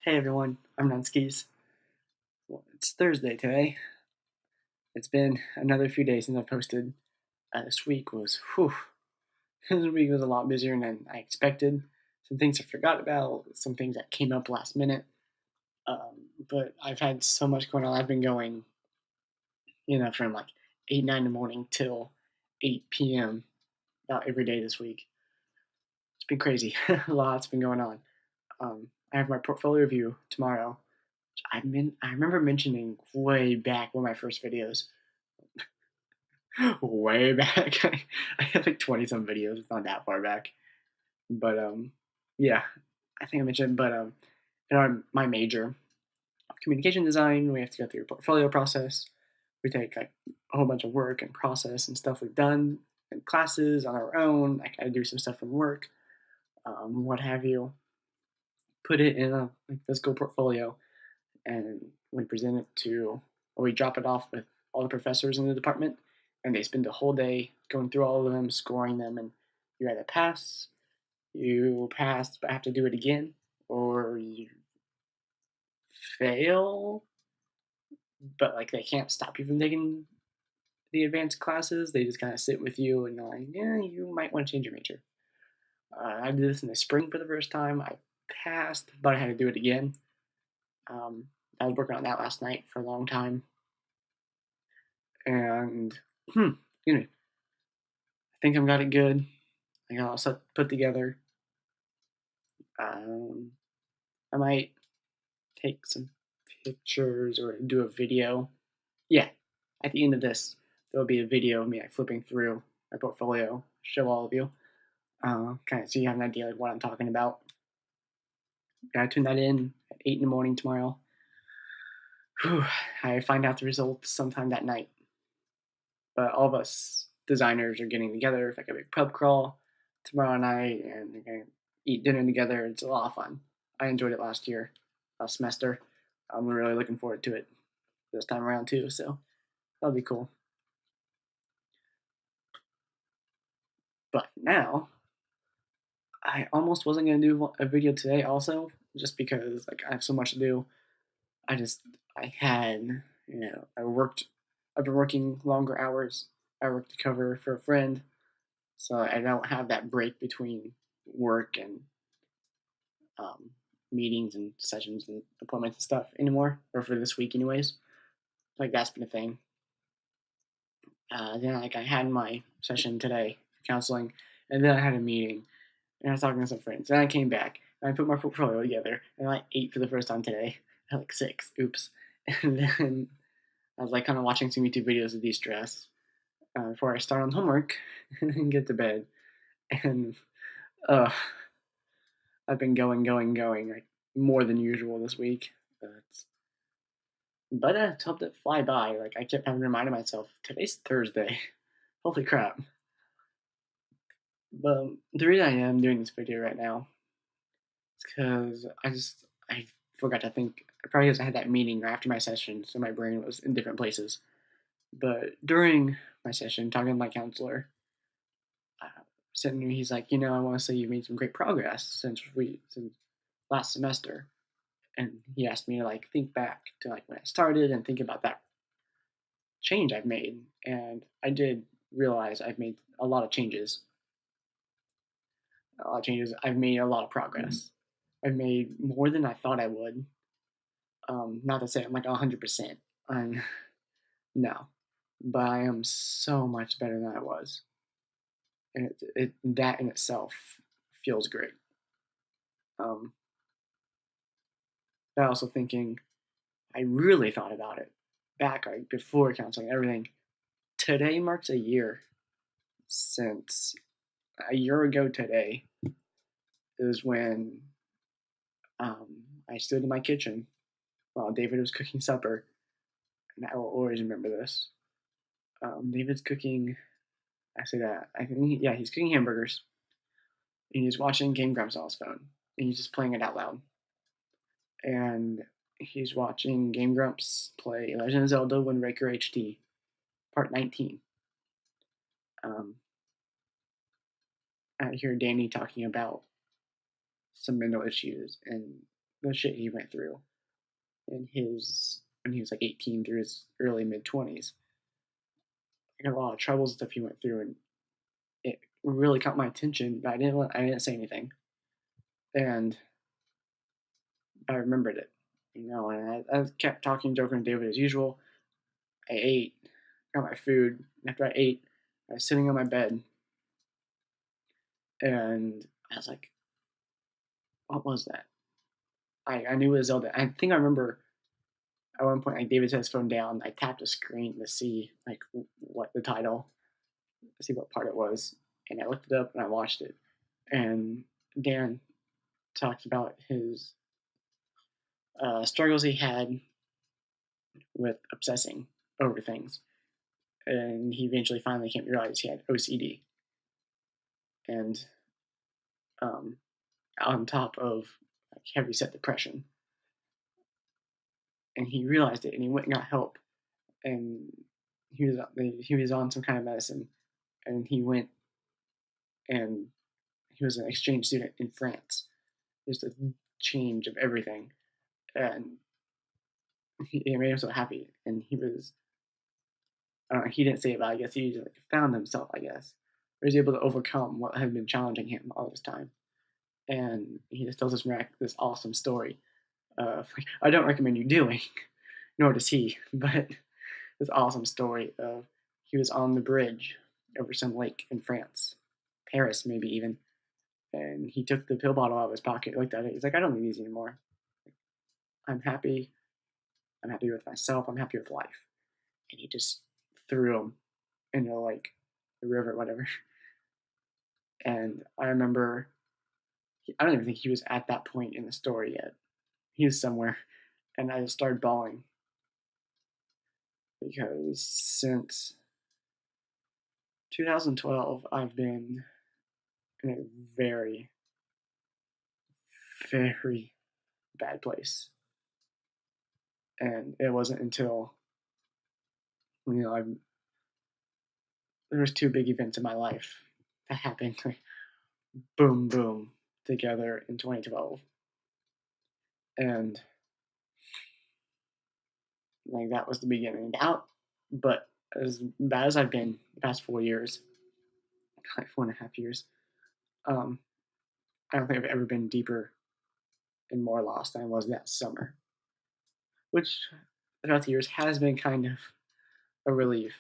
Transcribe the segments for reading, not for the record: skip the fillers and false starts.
Hey everyone, I'm Nunskis. Well, it's Thursday today. It's been another few days since I posted. This week was, whew, this week was a lot busier than I expected. Some things I forgot about, some things that came up last minute. But I've had so much going on. I've been going, from like 8, 9 in the morning till 8 p.m. about every day this week. It's been crazy. A lot's been going on. I have my portfolio review tomorrow. I remember mentioning way back one of my first videos. Way back. I have like 20 some videos. It's not that far back. But yeah, I think I mentioned. But in my major of communication design, we have to go through a portfolio process. We take like a whole bunch of work and process and stuff we've done in classes on our own. I gotta do some stuff from work, what have you. Put it in a like, physical portfolio, and we present it to, or we drop it off with all the professors in the department, and they spend the whole day going through all of them, scoring them, and you either you pass but have to do it again, or you fail, but like they can't stop you from taking the advanced classes. They just kind of sit with you and like, yeah, you might want to change your major. I did this in the spring for the first time. I passed, but I had to do it again. Um, I was working on that last night for a long time, and you know, I think I've got it good. I got all set put together. Um, I might take some pictures or do a video. Yeah, at the end of this, there'll be a video of me like flipping through my portfolio, show all of you, kind of so you have an idea like what I'm talking about. Gotta tune that in at 8 in the morning tomorrow. Whew, I find out the results sometime that night. But all of us designers are getting together for like a big pub crawl tomorrow night, and we're gonna eat dinner together. It's a lot of fun. I enjoyed it last semester. I'm really looking forward to it this time around too. So that'll be cool. But now, I almost wasn't gonna do a video today, also, just because like I have so much to do. I just I had I worked. I've been working longer hours. I worked to cover for a friend, so I don't have that break between work and um, meetings and sessions and appointments and stuff anymore, or for this week, anyways. Like that's been a thing. Then like I had my session today, counseling, and then I had a meeting, and I was talking to some friends. Then I came back and I put my portfolio together, and I ate for the first time today. At like 6. Oops. And then I was like kind of watching some YouTube videos to de-stress before I start on homework and get to bed. And uh, I've been going, like more than usual this week. But it's helped it fly by. Like I kept having to remind myself, today's Thursday. Holy crap! But the reason I am doing this video right now is because I forgot to think. Probably because I had that meeting right after my session, so my brain was in different places. But during my session, talking to my counselor, uh, sitting there, he's like, I want to say you've made some great progress since last semester. And he asked me to like think back to like when I started and think about that change I've made. And I did realize I've made a lot of changes. A lot of changes. I've made a lot of progress. I've made more than I thought I would. Not to say I'm like 100%. I'm no, but I am so much better than I was, and that in itself feels great. Um, but also thinking, I really thought about it back like before counseling everything. Today marks a year since a year ago today is when I stood in my kitchen while David was cooking supper, and I will always remember this. David's cooking. I say that. I think yeah, he's cooking hamburgers, and he's watching Game Grumps on his phone, and he's just playing it out loud. And he's watching Game Grumps play Legend of Zelda: Wind Waker HD, Part 19. Um, I hear Danny talking about some mental issues, and the shit he went through in his when he was like 18 through his early mid 20s. Like a lot of troubles and stuff he went through, and it really caught my attention. But I didn't say anything, and I remembered it, And I kept talking, joking with David as usual. I ate, got my food. And after I ate, I was sitting on my bed, and I was like, "What was that?" I knew it was Zelda. I think I remember at one point, like David set his phone down. I tapped a screen to see like what the title, to see what part it was, and I looked it up and I watched it. And Dan talked about his struggles he had with obsessing over things, and he eventually finally came to realize he had OCD, and um, on top of like, heavy set depression. And he realized it, and he went and got help, and he was on some kind of medicine, and he went and he was an exchange student in France. Just a change of everything, and it made him so happy. And he didn't say it, but I guess he just like found himself. I guess he was able to overcome what had been challenging him all this time, and he just tells this awesome story of like, I don't recommend you doing, nor does he, but this awesome story of he was on the bridge over some lake in France, Paris maybe even, and he took the pill bottle out of his pocket, looked at it, he's like, I don't need these anymore. I'm happy. I'm happy with myself. I'm happy with life. And he just threw them into like the river, whatever. And I remember, I don't even think he was at that point in the story yet. He was somewhere, and I just started bawling because since 2012, I've been in a very, very bad place. And it wasn't until, you know, there was two big events in my life that happened, like, boom, boom, together in 2012. And like that was the beginning. But as bad as I've been the past 4 years, like 4.5 years, um, I don't think I've ever been deeper and more lost than I was that summer. Which throughout the years has been kind of a relief,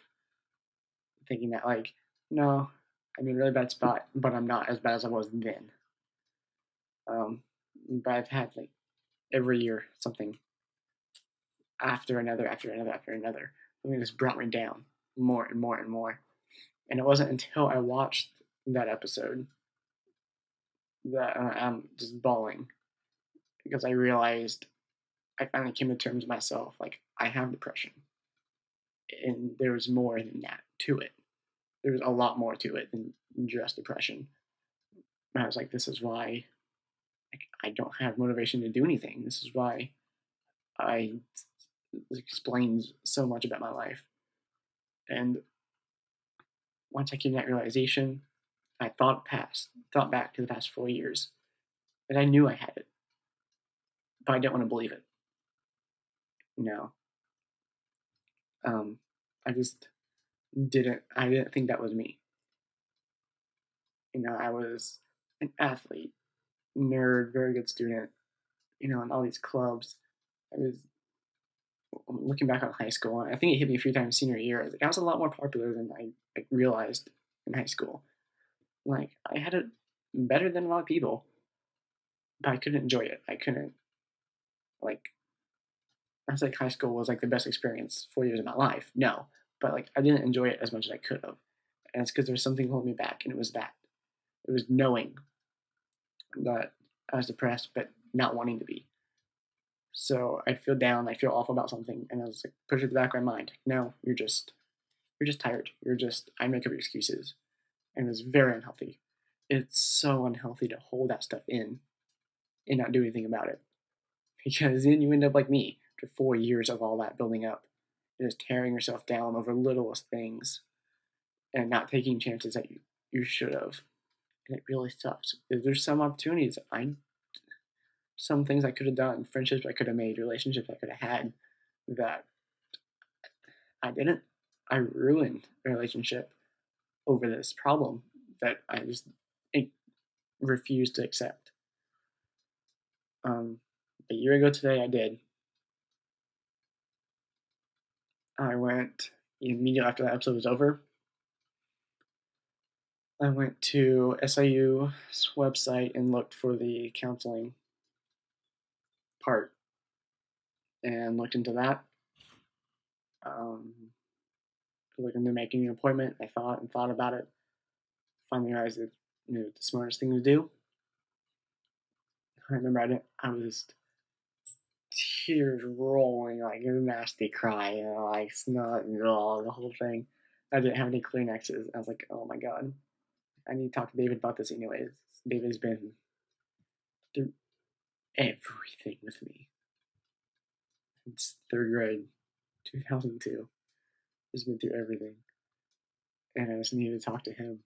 thinking that like, no, I'm in a really bad spot, but I'm not as bad as I was then. But I've had like every year something after another, after another, after another. Something just brought me down more and more and more. And it wasn't until I watched that episode that I'm just bawling because I realized I finally came to terms with myself. Like, I have depression. And there was more than that to it. There was a lot more to it than just depression. And I was like, this is why I don't have motivation to do anything. This is why I it explains so much about my life. And once I came to that realization, I thought back to the past 4 years, and I knew I had it, but I didn't want to believe it. No, um, I just didn't. I didn't think that was me. I was an athlete, nerd, very good student. In all these clubs. I was looking back on high school. I think it hit me a few times senior year. I was a lot more popular than I realized in high school. Like I had it better than a lot of people, but I couldn't enjoy it. I couldn't like. I was like high school was like the best experience 4 years of my life. No, but like I didn't enjoy it as much as I could have, and it's because there was something holding me back, and it was that. It was knowing that I was depressed, but not wanting to be. So I'd feel down, I'd feel awful about something, and I was like, push it to the back of my mind. No, you're just tired. I make up excuses, and it's very unhealthy. It's so unhealthy to hold that stuff in and not do anything about it, because then you end up like me after 4 years of all that building up, just tearing yourself down over littlest things and not taking chances that you should have. And it really sucks. There's some opportunities some things I could have done, friendships I could have made, relationships I could have had that I didn't. I ruined a relationship over this problem that I just I refused to accept. Um, a year ago today, I did. I went immediately after that episode was over. I went to SIU's website and looked for the counseling part and looked into that. Um, looked into making an appointment. I thought and thought about it. Finally realized it, the smartest thing to do. I remember I was tears rolling, like a nasty cry, like snot and all the whole thing. I didn't have any Kleenexes. I was like, oh my god, I need to talk to David about this anyways. David's been through everything with me. It's third grade, 2002. He's been through everything, and I just needed to talk to him.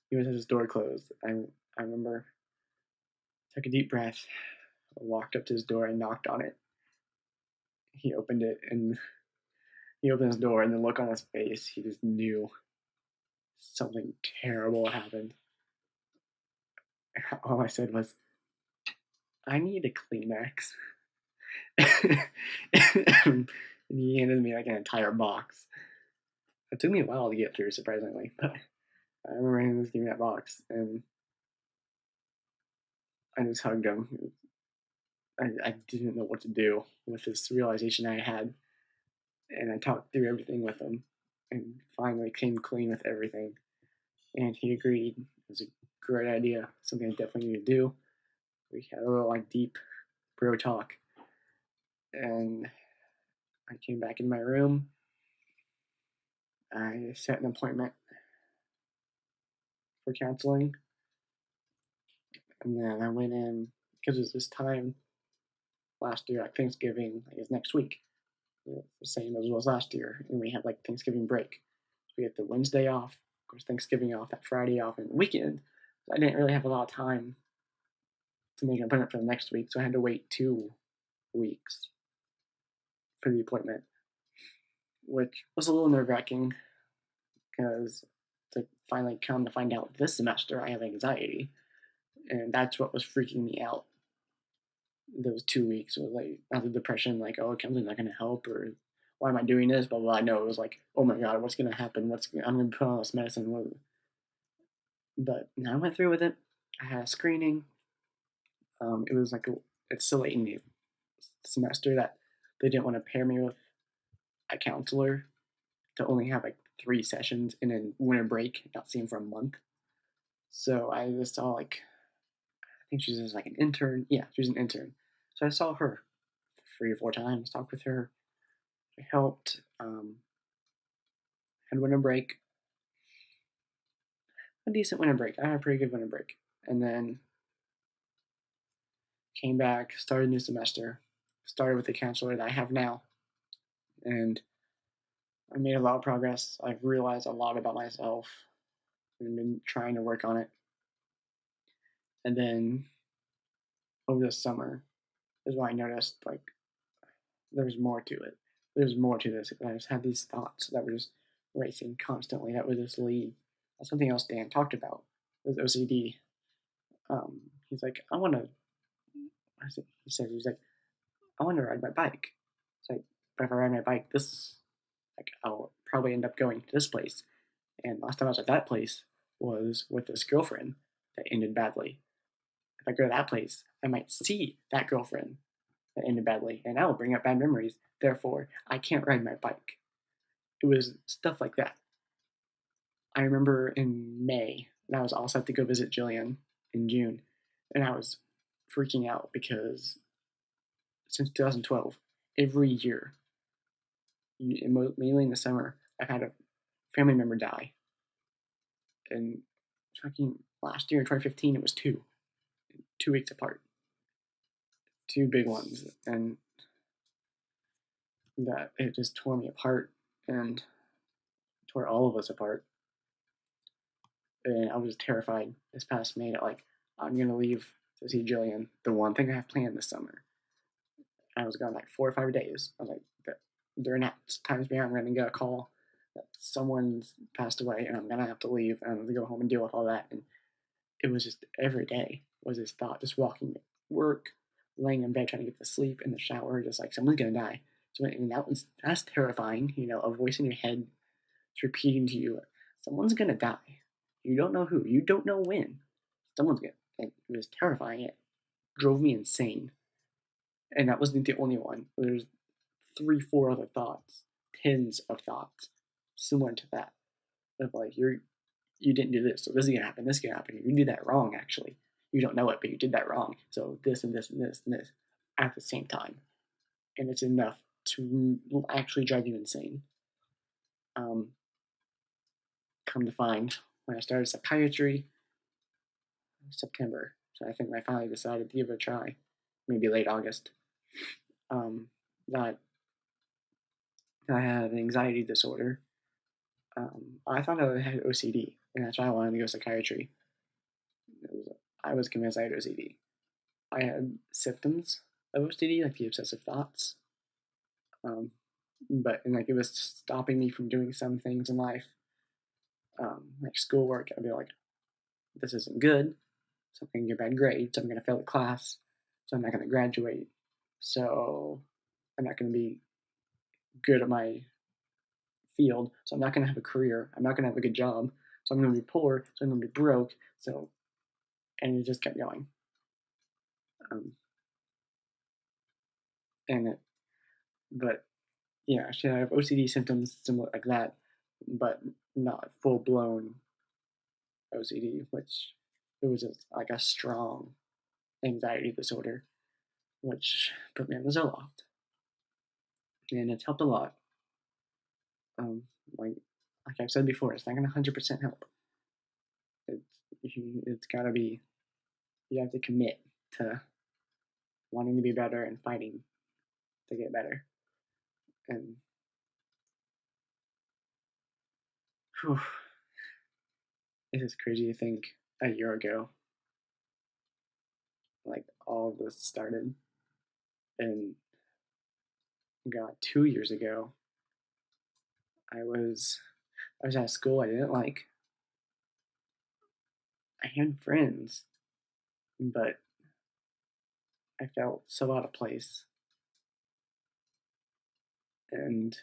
He was at his door closed. I remember took a deep breath, walked up to his door and knocked on it. He opened it and he opened his door, and the look on his face, he just knew something terrible happened. All I said was, I need a Kleenex. And he handed me like an entire box. It took me a while to get through, surprisingly, but I remember him just giving me that box, and I just hugged him. I didn't know what to do with this realization I had, and I talked through everything with him, and finally came clean with everything. And he agreed. It was a great idea, something I definitely need to do. We had a little like deep bro talk, and I came back in my room. I set an appointment for counseling, and then I went in because it was this time last year, like Thanksgiving, I guess next week. It's the same as it was last year, and we have like Thanksgiving break. So we get the Wednesday off, of course, Thanksgiving off, that Friday off, and the weekend. So I didn't really have a lot of time to make an appointment for the next week, so I had to wait 2 weeks for the appointment, which was a little nerve wracking because to finally come to find out this semester I have anxiety, and that's what was freaking me out. Those 2 weeks was like not the depression, like oh, counseling's not gonna help, or why am I doing this? Blah blah. No, it was like oh my god, what's gonna happen? I'm gonna put on this medicine? But I went through with it. I had a screening. It was like it's so late in the semester that they didn't want to pair me with a counselor to only have like 3 sessions and then winter break, not see him for a month. So I just saw like I think she's just like an intern. Yeah, she was an intern. So I saw her 3 or 4 times, talked with her. She helped. Had winter break, a decent winter break. I had a pretty good winter break, and then came back, started a new semester, started with the counselor that I have now, and I made a lot of progress. I've realized a lot about myself and been trying to work on it. And then over the summer is when I noticed like there's more to it. There's more to this. I just had these thoughts that were just racing constantly that would just lead. That's something else Dan talked about with OCD. He's like, I want to. He said he's like, I want to ride my bike. It's like, but if I ride my bike, like I'll probably end up going to this place. And last time I was at that place was with this girlfriend that ended badly. If I go to that place, I might see that girlfriend that ended badly, and that will bring up bad memories. Therefore, I can't ride my bike. It was stuff like that. I remember in May, and I was all set to go visit Jillian in June, and I was freaking out because since 2012, every year, mainly in the summer, I've had a family member die. And fucking last year, in 2015, it was 2 weeks apart, two big ones, and that it just tore me apart and tore all of us apart. And I was terrified this past May that like I'm gonna leave to see Jillian. The one thing I have planned this summer. I was gone like 4 or 5 days. I was like, during that time span, I'm gonna get a call that someone's passed away, and I'm gonna have to leave, and I'm gonna go home and deal with all that. And it was just every day was this thought, just walking to work, laying in bed trying to get to sleep, in the shower, just like someone's gonna die. So I mean, that's terrifying. A voice in your head is repeating to you, someone's gonna die. You don't know who. You don't know when. Someone's gonna. And it was terrifying. It drove me insane. And that wasn't the only one. There's three, four other thoughts, tens of thoughts similar to that. Of like you didn't do this, so this is gonna happen, this is gonna happen. You did that wrong actually. You don't know it, but you did that wrong. So this and this and this and this at the same time. And it's enough to actually drive you insane. Um, Come to find, when I started psychiatry, September. So I think I finally decided to give it a try. Maybe late August. Um, that I had an anxiety disorder. I thought I had OCD, and that's why I wanted to go psychiatry. I was convinced I had OCD. I had symptoms of OCD, like the obsessive thoughts, um, but and like it was stopping me from doing some things in life, like schoolwork. I'd be like, "This isn't good. So I'm gonna get bad grades. I'm gonna fail a class. So I'm not gonna graduate. So I'm not gonna be good at my field. So I'm not gonna have a career. I'm not gonna have a good job. So I'm gonna be poor. So I'm gonna be broke. So and it just kept going. Um, and it, but yeah, she have OCD symptoms similar like that, but not full blown OCD, which it was just like a strong anxiety disorder, which put me on the Zoloft, and it's helped a lot. Um, like like I've said before, it's not gonna 100% help. It's it's gotta be, you have to commit to wanting to be better and fighting to get better. And whew, it is crazy to think a year ago, like all of this started, and God, 2 years ago, I was I was at a school I didn't like. I had friends, but I felt so out of place, and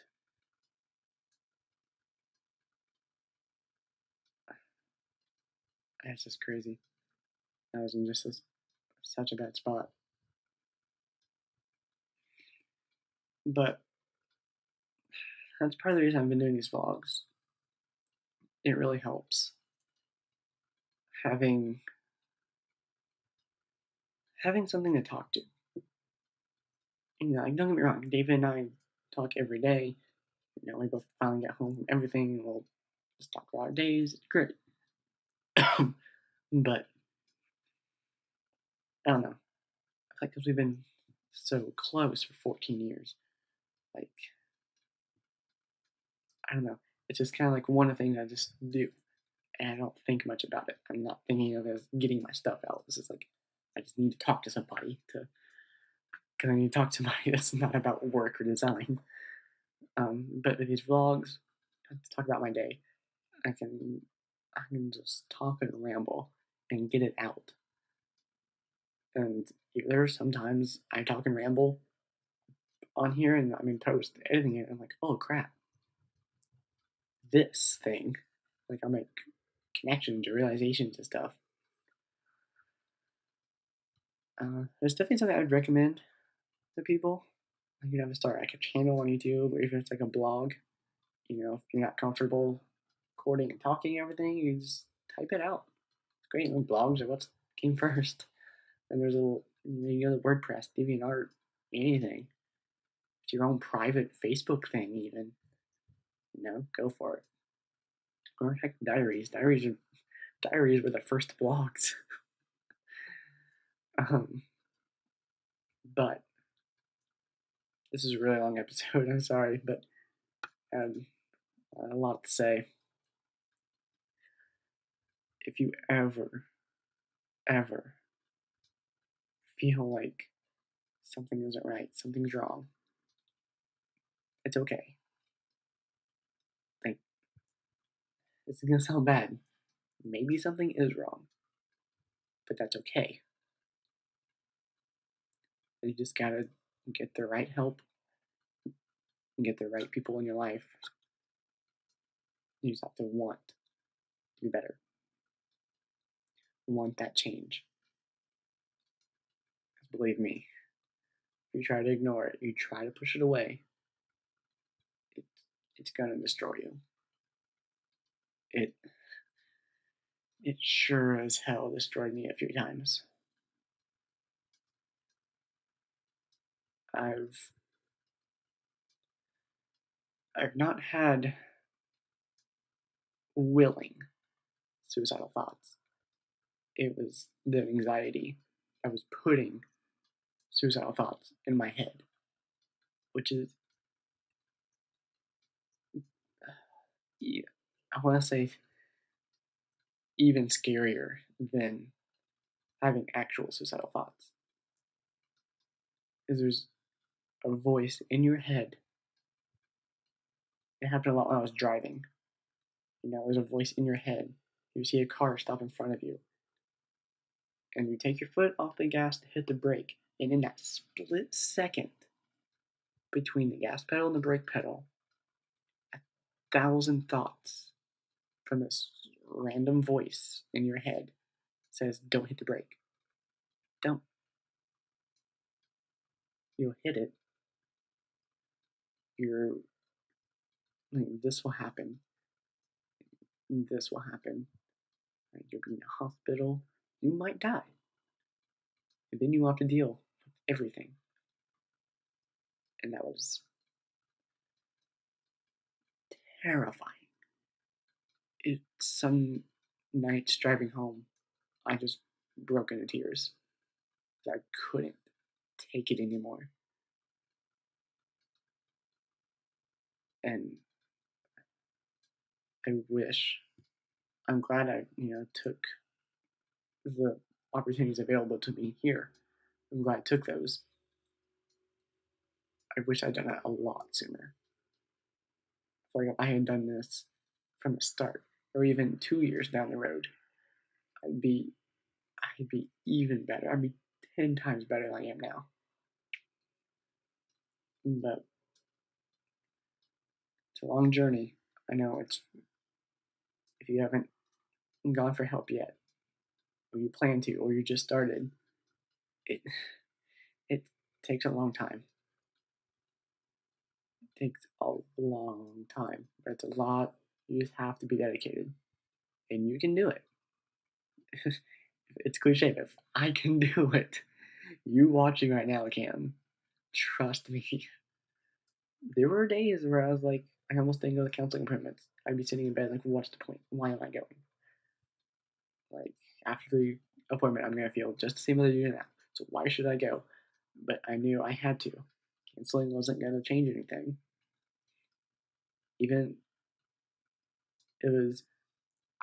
it's just crazy. I was in just such a bad spot. But that's part of the reason I've been doing these vlogs. It really helps having having something to talk to. Like don't get me wrong, David and I talk every day. We both finally get home from everything, and we'll just talk about our days. It's great. But I don't know. I feel like because we've been so close for 14 years, like I don't know. It's just kind of like one of the things I just do, and I don't think much about it. I'm not thinking of it as getting my stuff out. This is like I just need to talk to somebody to because I need to talk to somebody that's not about work or design. But with these vlogs, I just talk about my day. I can I can just talk and ramble and get it out. And there are sometimes I talk and ramble on here, and I'm in post editing it. And I'm like, oh crap, this thing. Like I'll make connections or realizations and stuff. There's definitely something I would recommend to people. Like you have to start like a channel on YouTube, or even if it's like a blog. If you're not comfortable recording and talking everything, you just type it out. It's great. Blogs are what came first. And there's you go to WordPress, DeviantArt, anything. It's your own private Facebook thing, even. Go for it. Or heck, diaries. Diaries were the first blogs. um, but this is a really long episode. I'm sorry, but I had a lot to say. If you ever ever feel like something isn't right, something's wrong, it's okay. Like, this is gonna sound bad. Maybe something is wrong, but that's okay. You just gotta get the right help and get the right people in your life. You just have to want to be better, want that change. Because believe me, if you try to ignore it, you try to push it away, it, it's gonna destroy you. It it sure as hell destroyed me a few times. I've I've not had willing suicidal thoughts. It was the anxiety. I was putting suicidal thoughts in my head, which is, yeah, I want to say, even scarier than having actual suicidal thoughts. Is there's a voice in your head. It happened a lot when I was driving. There's a voice in your head. You see a car stop in front of you, and you take your foot off the gas to hit the brake, and in that split second between the gas pedal and the brake pedal, 1,000 thoughts from this random voice in your head says, "Don't hit the brake. Don't. You'll hit it. You're like, this will happen. This will happen. Like, you'll be in a hospital. You might die, and then you have to deal with everything." And that was terrifying. Some nights driving home, I just broke into tears. I couldn't take it anymore. And I wish, I'm glad I, took the opportunities available to me here. I'm glad I took those. I wish I'd done it a lot sooner. I feel like if I had done this from the start, or even 2 years down the road, I'd be, I'd be even better. I'd be 10 times better than I am now. But it's a long journey. I know it's, if you haven't gone for help yet, or you plan to, or you just started, it it takes a long time. It takes a long time, but it's a lot. You just have to be dedicated, and you can do it. It's cliche, but if I can do it, you watching right now can. Trust me. There were days where I was like, I almost didn't go to counseling appointments. I'd be sitting in bed like, what's the point? Why am I going? Like, after the appointment, I'm gonna feel just the same as I do now. So why should I go? But I knew I had to. Canceling wasn't gonna change anything. Even it was,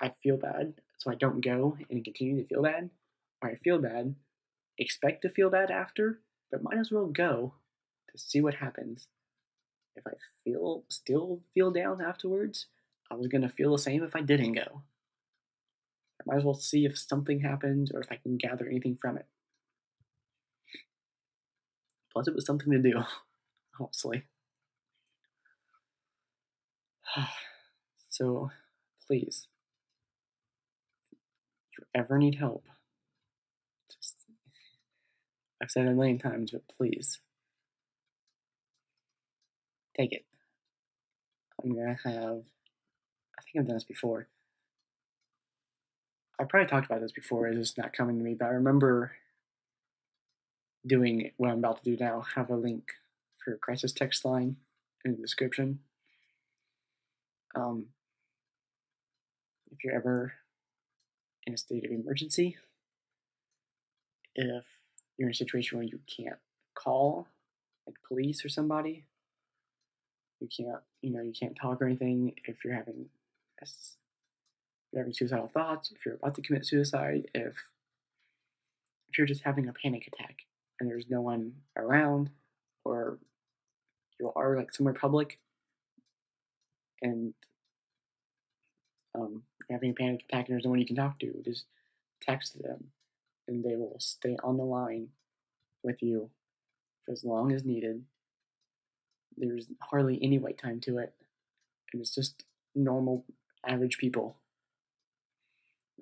I feel bad, so I don't go and continue to feel bad. Or I feel bad, expect to feel bad after, but might as well go to see what happens. If I still feel down afterwards, I was gonna feel the same if I didn't go. I might as well see if something happens or if I can gather anything from it. Plus, it was something to do, honestly. So, please, if you ever need help, just, I've said it a million times, but please take it. I'm gonna have, I think I've done this before. I probably talked about this before, it's just not coming to me, but I remember doing what I'm about to do now. Have a link for a crisis text line in the description. Um, if you're ever in a state of emergency, if you're in a situation where you can't call like police or somebody, you can't talk or anything. If you're having suicidal thoughts, if you're about to commit suicide, if if you're just having a panic attack and there's no one around, or you are like somewhere public and you're having a panic attack and there's no one you can talk to, just text them and they will stay on the line with you for as long as needed. There's hardly any wait time to it, and it's just normal, average people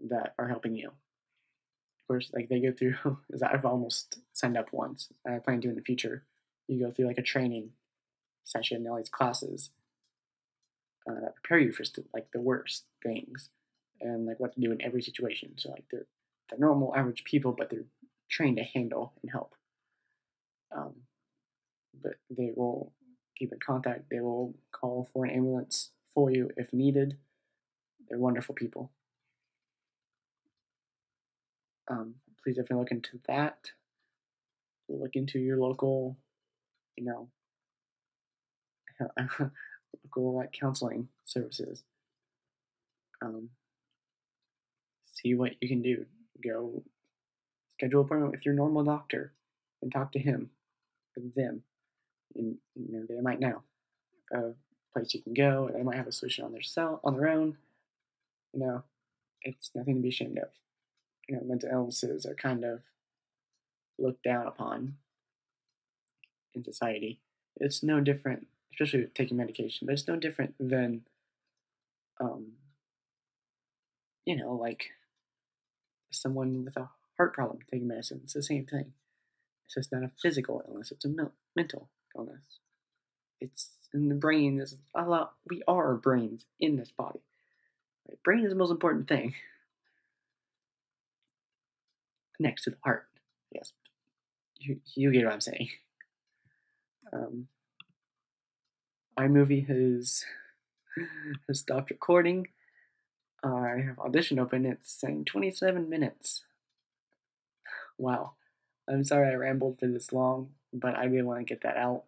that are helping you. Of course, like they go through, as I've almost signed up once, and I plan to in the future. You go through like a training session, all these classes that prepare you for like the worst things, and like what to do in every situation. So like they're normal, average people, but they're trained to handle and help. Um, but they will keep in contact. They will call for an ambulance for you if needed. They're wonderful people. Please definitely look into that. Look into your local, you know, local like counseling services. Um, see what you can do. Go schedule an appointment with your normal doctor and talk to him or them. And they might know a place you can go. They might have a solution on their own. It's nothing to be ashamed of. Mental illnesses are kind of looked down upon in society. It's no different, especially with taking medication, but it's no different than, um, like someone with a heart problem taking medicine. It's the same thing. It's just not a physical illness, it's a mental illness. It's in the brain. Is a lot. We are brains in this body. Right? Brain is the most important thing next to the heart. Yes, you get what I'm saying. Um, iMovie has stopped recording. I have Audition open. It's saying 27 minutes. Wow. I'm sorry I rambled for this long, but I really want to get that out.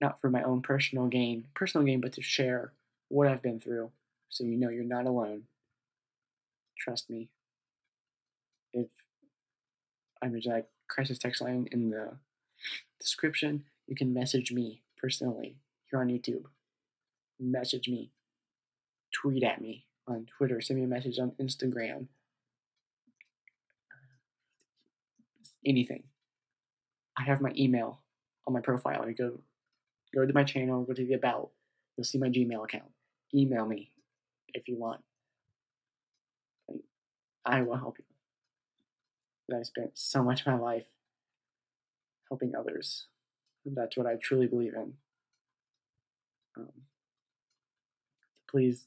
Not for my own personal gain, but to share what I've been through so you know you're not alone. Trust me. If there's a crisis text line in the description, you can message me personally here on YouTube. Message me, tweet at me on Twitter, send me a message on Instagram, anything. I have my email on my profile. You go to my channel, go to the about. You'll see my Gmail account. Email me if you want. I will help you. I spent so much of my life helping others. That's what I truly believe in. Um, please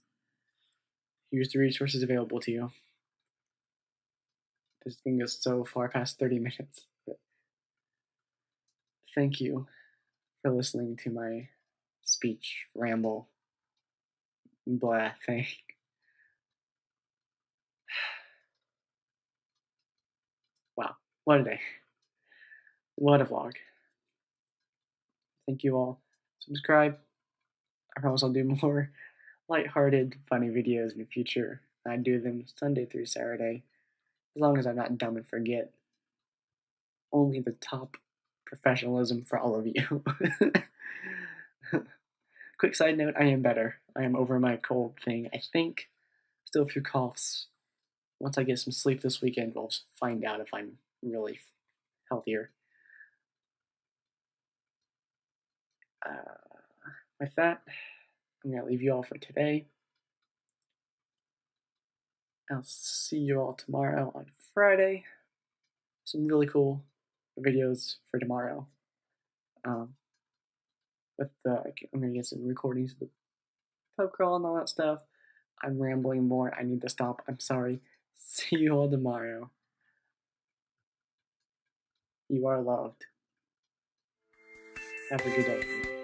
use the resources available to you. This thing goes so far past 30 minutes. But thank you for listening to my speech ramble blah thing. Wow, what a day. What a vlog. Thank you all. Subscribe. I promise I'll do more lighthearted, funny videos in the future. I do them Sunday through Saturday, as long as I'm not dumb and forget. Only the top professionalism for all of you. Quick side note, I am better. I am over my cold thing, I think. Still a few coughs. Once I get some sleep this weekend, we'll find out if I'm really healthier. With that, I'm going to leave you all for today. I'll see you all tomorrow on Friday. Some really cool videos for tomorrow. I'm going to get some recordings of the pub crawl and all that stuff. I'm rambling more. I need to stop. I'm sorry. See you all tomorrow. You are loved. Have a good day.